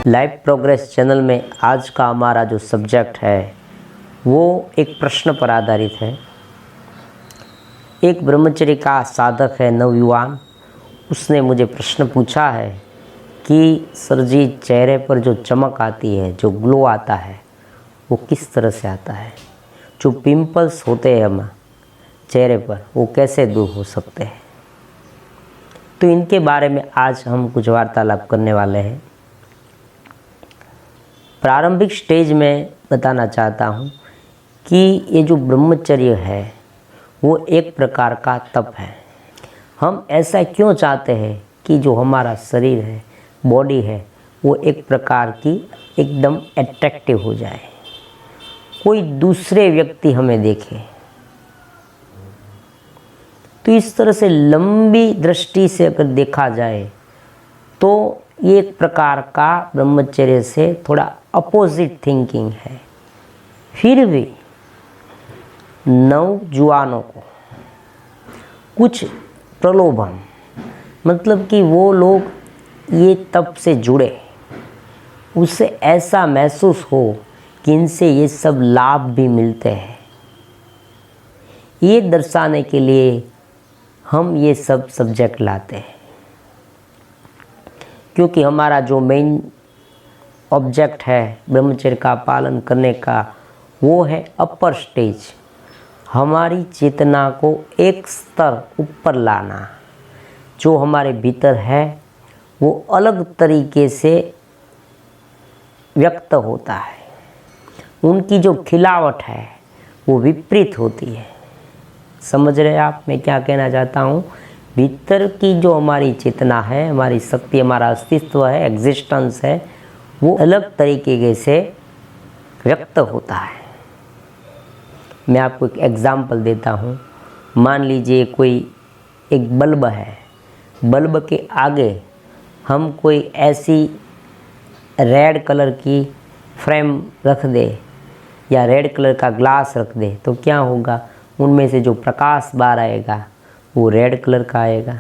Live progress channel में आज का हमारा जो सब्जेक्ट है वो एक प्रश्न पर आधारित है। एक ब्रह्मचर्य का साधक है, नवयुवान, उसने मुझे प्रश्न पूछा है कि सर जी, चेहरे पर जो चमक आती है, जो ग्लो आता है, वो किस तरह से आता है? जो पिंपल्स होते हैं हम चेहरे पर, वो कैसे दूर हो सकते हैं? तो इनके बारे में आज हम कुछ वार्तालाप करने वाले हैं। प्रारंभिक स्टेज में बताना चाहता हूँ कि ये जो ब्रह्मचर्य है वो एक प्रकार का तप है। हम ऐसा क्यों चाहते हैं कि जो हमारा शरीर है, बॉडी है, वो एक प्रकार की एकदम अट्रैक्टिव हो जाए, कोई दूसरे व्यक्ति हमें देखे। तो इस तरह से लंबी दृष्टि से अगर देखा जाए तो ये एक प्रकार का ब्रह्मचर्य से थोड़ा अपोजिट थिंकिंग है। फिर भी नवजुवानों को कुछ प्रलोभन, मतलब कि वो लोग ये तप से जुड़े, उससे ऐसा महसूस हो कि इनसे ये सब लाभ भी मिलते हैं, ये दर्शाने के लिए हम ये सब सब्जेक्ट लाते हैं। क्योंकि हमारा जो मेन ऑब्जेक्ट है ब्रह्मचर्य का पालन करने का, वो है अपर स्टेज, हमारी चेतना को एक स्तर ऊपर लाना। जो हमारे भीतर है वो अलग तरीके से व्यक्त होता है, उनकी जो खिलावट है वो विपरीत होती है। समझ रहे आप मैं क्या कहना चाहता हूँ? भीतर की जो हमारी चेतना है, हमारी शक्ति, हमारा अस्तित्व है, एग्जिस्टेंस है, वो अलग तरीके से व्यक्त होता है। मैं आपको एक एग्जाम्पल देता हूँ। मान लीजिए कोई एक बल्ब है, बल्ब के आगे हम कोई ऐसी रेड कलर की फ्रेम रख दे या रेड कलर का ग्लास रख दे, तो क्या होगा? उनमें से जो प्रकाश बाहर आएगा वो रेड कलर का आएगा।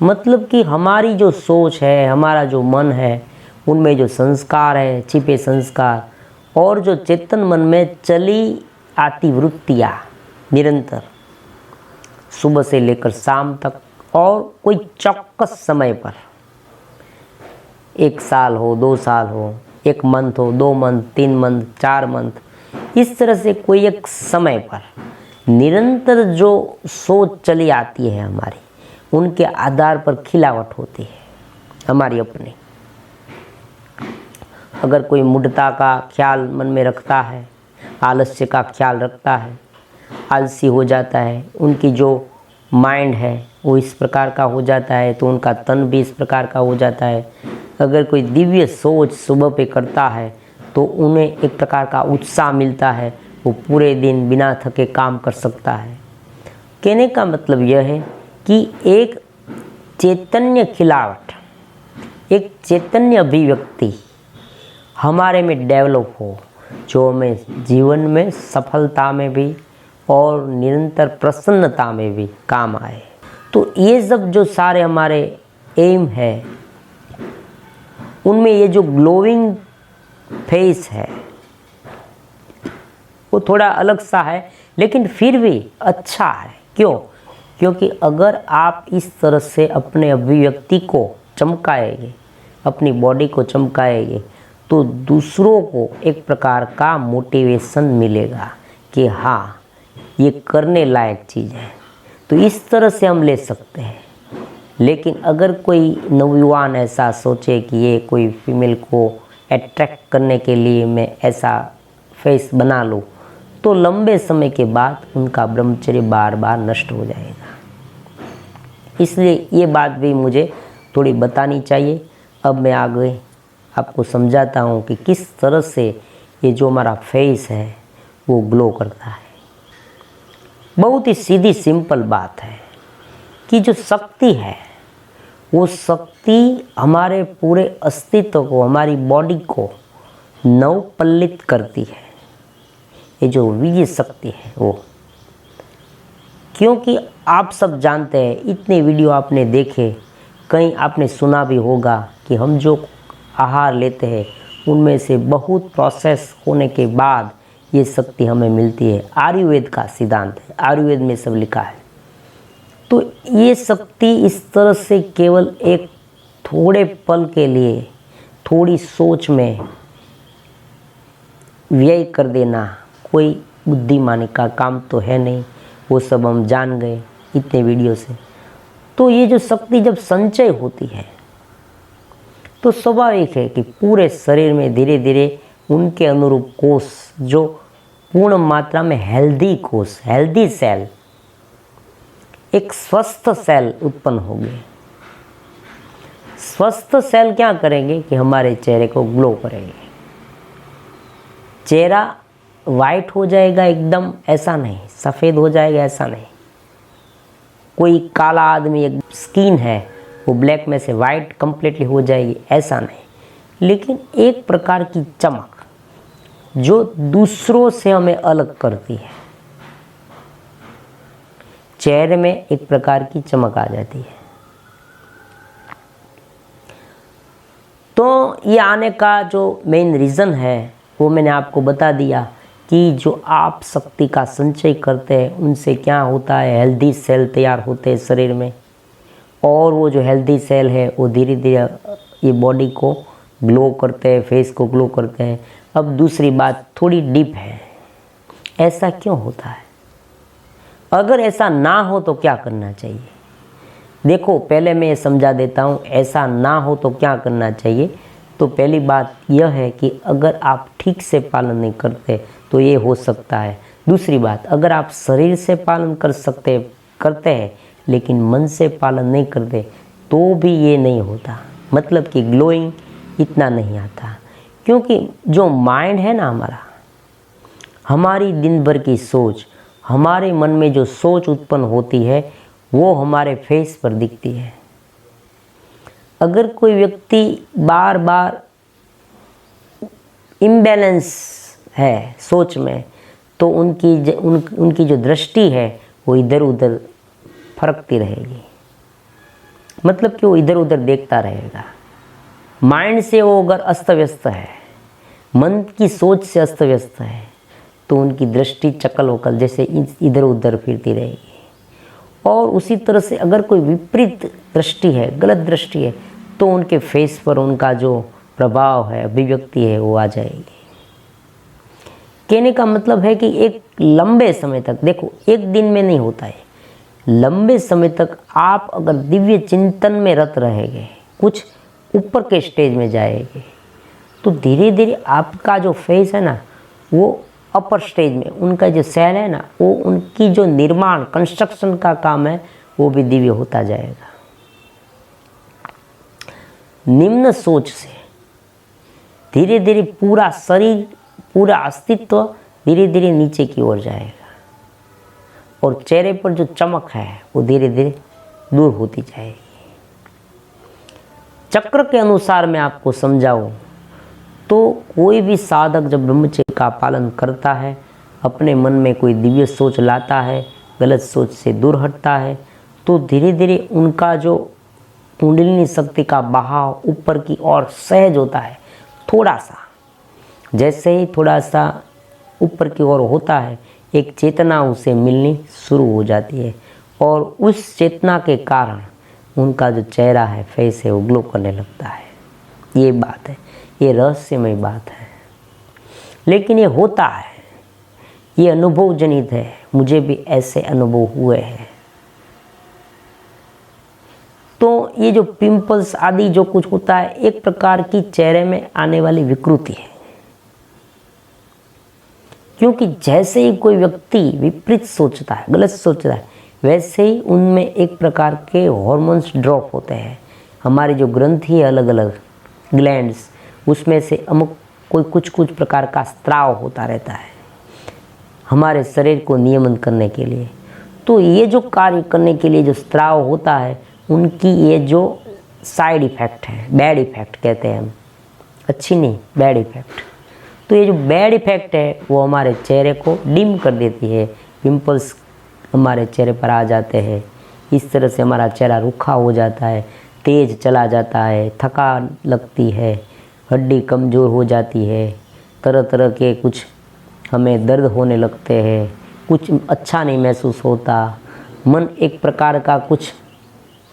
मतलब कि हमारी जो सोच है, हमारा जो मन है, उनमें जो संस्कार है, छिपे संस्कार, और जो चेतन मन में चली आती वृत्तियाँ निरंतर सुबह से लेकर शाम तक, और कोई चौक्कस समय पर, 1 साल हो, 2 साल हो, 1 मंथ हो, 2 मंथ, 3 मंथ, 4 मंथ, इस तरह से कोई एक समय पर निरंतर जो सोच चली आती है हमारी, उनके आधार पर खिलावट होती है हमारी अपनी। अगर कोई मूढ़ता का ख्याल मन में रखता है, आलस्य का ख्याल रखता है, आलसी हो जाता है, उनकी जो माइंड है वो इस प्रकार का हो जाता है, तो उनका तन भी इस प्रकार का हो जाता है। अगर कोई दिव्य सोच सुबह पे करता है तो उन्हें एक प्रकार का उत्साह मिलता है, वो पूरे दिन बिना थके काम कर सकता है। कहने का मतलब यह है कि एक चैतन्य खिलावट, एक चैतन्य अभिव्यक्ति हमारे में डेवलप हो, जो हमें जीवन में सफलता में भी और निरंतर प्रसन्नता में भी काम आए। तो ये सब जो सारे हमारे एम है, उनमें ये जो ग्लोइंग फेस है वो थोड़ा अलग सा है, लेकिन फिर भी अच्छा है। क्यों? क्योंकि अगर आप इस तरह से अपने अभिव्यक्ति को चमकाएंगे, अपनी बॉडी को चमकाएंगे, तो दूसरों को एक प्रकार का मोटिवेशन मिलेगा कि हाँ, ये करने लायक चीज़ है। तो इस तरह से हम ले सकते हैं। लेकिन अगर कोई नवयुवान ऐसा सोचे कि ये कोई फीमेल को अट्रैक्ट करने के लिए मैं ऐसा फेस बना लूँ, तो लंबे समय के बाद उनका ब्रह्मचर्य बार बार नष्ट हो जाएगा। इसलिए ये बात भी मुझे थोड़ी बतानी चाहिए। अब मैं आगे आपको समझाता हूँ कि किस तरह से ये जो हमारा फेस है वो ग्लो करता है। बहुत ही सीधी सिंपल बात है कि जो शक्ति है वो शक्ति हमारे पूरे अस्तित्व को, हमारी बॉडी को नवपल्लित करती है। ये जो वीर्य शक्ति है वो, क्योंकि आप सब जानते हैं, इतने वीडियो आपने देखे, कहीं आपने सुना भी होगा कि हम जो आहार लेते हैं उनमें से बहुत प्रोसेस होने के बाद ये शक्ति हमें मिलती है। आयुर्वेद का सिद्धांत है, आयुर्वेद में सब लिखा है। तो ये शक्ति इस तरह से केवल एक थोड़े पल के लिए थोड़ी सोच में व्यय कर देना कोई बुद्धिमानी का काम तो है नहीं, वो सब हम जान गए इतने वीडियो से। तो ये जो शक्ति जब संचय होती है तो स्वाभाविक है कि पूरे शरीर में धीरे धीरे उनके अनुरूप कोष, जो पूर्ण मात्रा में हेल्दी कोष, हेल्दी सेल, एक स्वस्थ सेल उत्पन्न होंगे। स्वस्थ सेल क्या करेंगे कि हमारे चेहरे को ग्लो करेंगे। चेहरा वाइट हो जाएगा एकदम, ऐसा नहीं, सफ़ेद हो जाएगा ऐसा नहीं। कोई काला आदमी एक स्किन है वो ब्लैक में से वाइट कंप्लीटली हो जाएगी, ऐसा नहीं। लेकिन एक प्रकार की चमक जो दूसरों से हमें अलग करती है, चेहरे में एक प्रकार की चमक आ जाती है। तो ये आने का जो मेन रीज़न है वो मैंने आपको बता दिया कि जो आप शक्ति का संचय करते हैं उनसे क्या होता है, हेल्दी सेल तैयार होते हैं शरीर में, और वो जो हेल्दी सेल है वो धीरे धीरे ये बॉडी को ग्लो करते हैं, फेस को ग्लो करते हैं। अब दूसरी बात थोड़ी डीप है, ऐसा क्यों होता है? अगर ऐसा ना हो तो क्या करना चाहिए? देखो, पहले मैं ये समझा देता हूँ, ऐसा ना हो तो क्या करना चाहिए। तो पहली बात यह है कि अगर आप ठीक से पालन नहीं करते तो ये हो सकता है। दूसरी बात, अगर आप शरीर से पालन करते हैं लेकिन मन से पालन नहीं करते तो भी ये नहीं होता, मतलब कि ग्लोइंग इतना नहीं आता। क्योंकि जो माइंड है ना हमारा, हमारी दिन भर की सोच, हमारे मन में जो सोच उत्पन्न होती है वो हमारे फेस पर दिखती है। अगर कोई व्यक्ति बार बार इम्बैलेंस है सोच में तो उनकी जो दृष्टि है वो इधर उधर फरकती रहेगी, मतलब कि वो इधर उधर देखता रहेगा। माइंड से वो अगर अस्त व्यस्त है, मन की सोच से अस्त व्यस्त है, तो उनकी दृष्टि चकल वकल जैसे इधर उधर फिरती रहेगी। और उसी तरह से अगर कोई विपरीत दृष्टि है, गलत दृष्टि है, तो उनके फेस पर उनका जो प्रभाव है, अभिव्यक्ति है, वो आ जाएगी। कहने का मतलब है कि एक लंबे समय तक, देखो एक दिन में नहीं होता है, लंबे समय तक आप अगर दिव्य चिंतन में रत रहेंगे, कुछ ऊपर के स्टेज में जाएंगे, तो धीरे धीरे आपका जो फेस है ना वो अपर स्टेज में, उनका जो सेल है ना वो, उनकी जो निर्माण कंस्ट्रक्शन का काम है वो भी दिव्य होता जाएगा। निम्न सोच से धीरे धीरे पूरा शरीर, पूरा अस्तित्व धीरे धीरे नीचे की ओर जाएगा और चेहरे पर जो चमक है वो धीरे धीरे दूर होती जाएगी। चक्र के अनुसार मैं आपको समझाऊं तो कोई भी साधक जब ब्रह्मचर्य का पालन करता है, अपने मन में कोई दिव्य सोच लाता है, गलत सोच से दूर हटता है, तो धीरे धीरे उनका जो कुंडलिनी शक्ति का बहाव ऊपर की ओर सहज होता है। थोड़ा सा, जैसे ही थोड़ा सा ऊपर की ओर होता है, एक चेतना उसे मिलनी शुरू हो जाती है और उस चेतना के कारण उनका जो चेहरा है, फेस है, वो ग्लो करने लगता है। ये बात है, ये रहस्यमय बात है, लेकिन ये होता है, ये अनुभव जनित है। मुझे भी ऐसे अनुभव हुए हैं। तो ये जो पिंपल्स आदि जो कुछ होता है, एक प्रकार की चेहरे में आने वाली विकृति है। क्योंकि जैसे ही कोई व्यक्ति विपरीत सोचता है, गलत सोचता है, वैसे ही उनमें एक प्रकार के हॉर्मोन्स ड्रॉप होते हैं। हमारी जो ग्रंथि है, अलग अलग ग्लैंड्स, उसमें से अमुक कोई कुछ प्रकार का स्त्राव होता रहता है हमारे शरीर को नियमन करने के लिए। तो ये जो कार्य करने के लिए जो स्त्राव होता है, उनकी ये जो साइड इफ़ेक्ट है, बैड इफ़ेक्ट कहते हैं हम, अच्छी नहीं, बैड इफ़ेक्ट। तो ये जो बैड इफ़ेक्ट है वो हमारे चेहरे को डिम कर देती है। पिंपल्स हमारे चेहरे पर आ जाते हैं, इस तरह से हमारा चेहरा रूखा हो जाता है, तेज चला जाता है, थकान लगती है, हड्डी कमज़ोर हो जाती है, तरह तरह के कुछ हमें दर्द होने लगते हैं, कुछ अच्छा नहीं महसूस होता, मन एक प्रकार का कुछ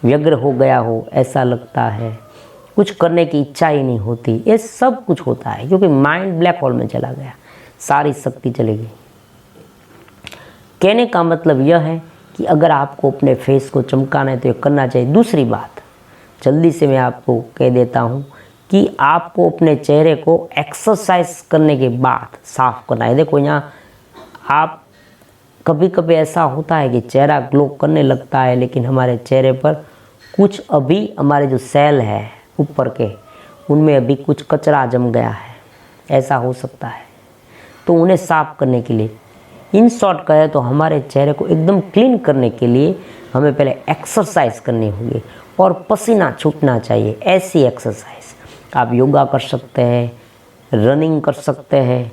व्यग्र हो गया हो ऐसा लगता है, कुछ करने की इच्छा ही नहीं होती। ये सब कुछ होता है क्योंकि माइंड ब्लैक होल में चला गया, सारी शक्ति चली गई। कहने का मतलब यह है कि अगर आपको अपने फेस को चमकाना है तो ये करना चाहिए। दूसरी बात जल्दी से मैं आपको कह देता हूँ कि आपको अपने चेहरे को एक्सरसाइज करने के बाद साफ करना है। देखो यहाँ आप कभी कभी ऐसा होता है कि चेहरा ग्लो करने लगता है, लेकिन हमारे चेहरे पर कुछ अभी हमारे जो सेल है ऊपर के उनमें अभी कुछ कचरा जम गया है, ऐसा हो सकता है। तो उन्हें साफ करने के लिए, इन शॉर्ट कहे तो हमारे चेहरे को एकदम क्लीन करने के लिए हमें पहले एक्सरसाइज करनी होगी और पसीना छूटना चाहिए। ऐसी एक्सरसाइज आप योगा कर सकते हैं, रनिंग कर सकते हैं,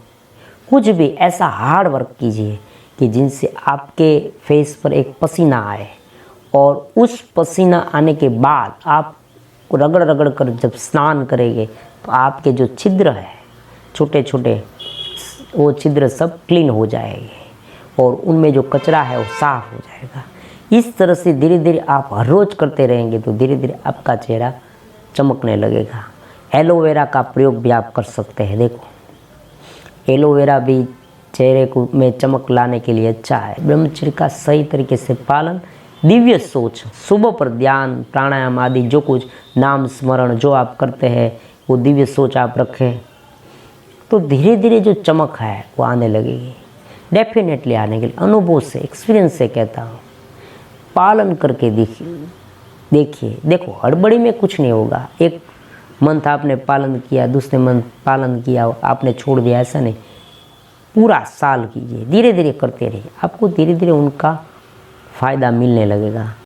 कुछ भी ऐसा हार्ड वर्क कीजिए कि जिनसे आपके फेस पर एक पसीना आए, और उस पसीना आने के बाद आप रगड़ रगड़ कर जब स्नान करेंगे तो आपके जो छिद्र है छोटे छोटे, वो छिद्र सब क्लीन हो जाएंगे और उनमें जो कचरा है वो साफ हो जाएगा। इस तरह से धीरे धीरे आप हर रोज़ करते रहेंगे तो धीरे धीरे आपका चेहरा चमकने लगेगा। एलोवेरा का प्रयोग भी आप कर सकते हैं। देखो एलोवेरा भी चेहरे को में चमक लाने के लिए अच्छा है। ब्रह्मचर्य का सही तरीके से पालन, दिव्य सोच, सुबह पर ध्यान, प्राणायाम आदि जो कुछ नाम स्मरण जो आप करते हैं वो दिव्य सोच आप रखें तो धीरे धीरे जो चमक है वो आने लगेगी। डेफिनेटली आने के लिए अनुभव से, एक्सपीरियंस से कहता हूँ, पालन करके देखिए। देखो हड़बड़ी में कुछ नहीं होगा। एक मंथ आपने पालन किया, दूसरे मंथ पालन किया, आपने छोड़ दिया, ऐसा नहीं। पूरा साल कीजिए, धीरे धीरे करते रहिए, आपको धीरे धीरे उनका फ़ायदा मिलने लगेगा।